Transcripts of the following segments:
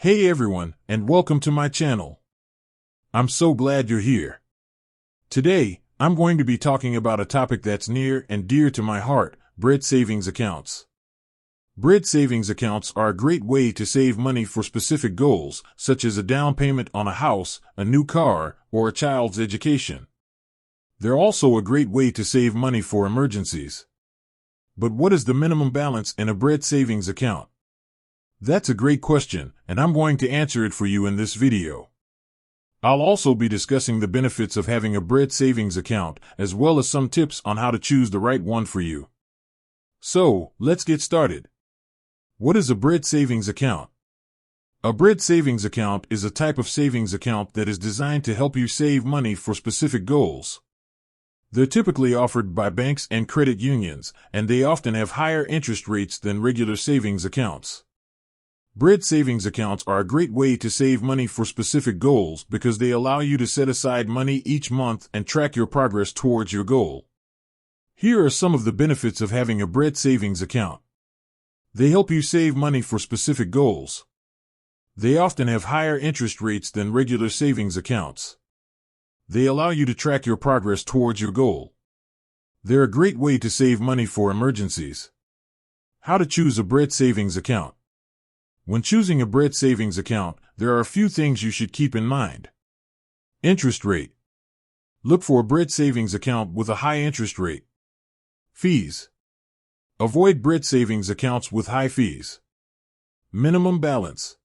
Hey everyone, and welcome to my channel. I'm so glad you're here. Today, I'm going to be talking about a topic that's near and dear to my heart, bread savings accounts. Bread savings accounts are a great way to save money for specific goals, such as a down payment on a house, a new car, or a child's education. They're also a great way to save money for emergencies. But what is the minimum balance in a bread savings account? That's a great question, and I'm going to answer it for you in this video. I'll also be discussing the benefits of having a bread savings account, as well as some tips on how to choose the right one for you. So, let's get started. What is a bread savings account? A bread savings account is a type of savings account that is designed to help you save money for specific goals. They're typically offered by banks and credit unions, and they often have higher interest rates than regular savings accounts. Bread savings accounts are a great way to save money for specific goals because they allow you to set aside money each month and track your progress towards your goal. Here are some of the benefits of having a bread savings account. They help you save money for specific goals. They often have higher interest rates than regular savings accounts. They allow you to track your progress towards your goal. They're a great way to save money for emergencies. How to choose a bread savings account. When choosing a bread savings account, there are a few things you should keep in mind. Interest rate. Look for a bread savings account with a high interest rate. Fees. Avoid bread savings accounts with high fees. Minimum balance.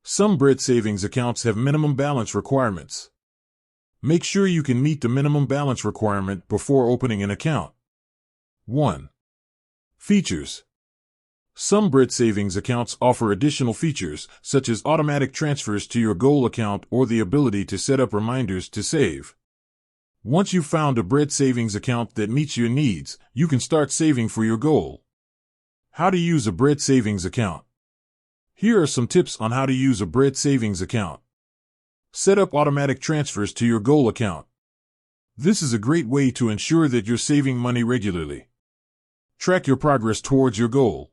Some bread savings accounts have minimum balance requirements. Make sure you can meet the minimum balance requirement before opening an account. 1. Features. Some bread savings accounts offer additional features, such as automatic transfers to your goal account or the ability to set up reminders to save. Once you've found a bread savings account that meets your needs, you can start saving for your goal. How to use a bread savings account. Here are some tips on how to use a bread savings account. Set up automatic transfers to your goal account. This is a great way to ensure that you're saving money regularly. Track your progress towards your goal.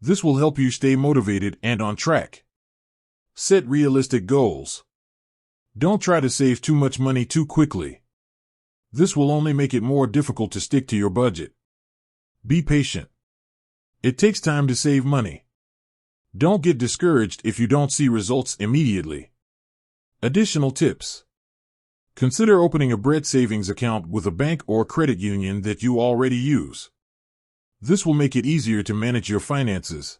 This will help you stay motivated and on track. Set realistic goals. Don't try to save too much money too quickly. This will only make it more difficult to stick to your budget. Be patient. It takes time to save money. Don't get discouraged if you don't see results immediately. Additional tips. Consider opening a bread savings account with a bank or credit union that you already use. This will make it easier to manage your finances.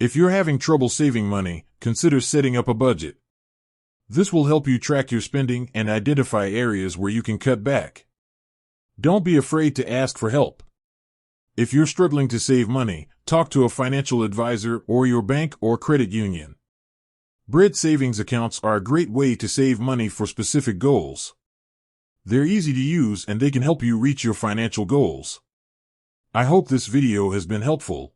If you're having trouble saving money, consider setting up a budget. This will help you track your spending and identify areas where you can cut back. Don't be afraid to ask for help. If you're struggling to save money, talk to a financial advisor or your bank or credit union. Bread savings accounts are a great way to save money for specific goals. They're easy to use and they can help you reach your financial goals. I hope this video has been helpful.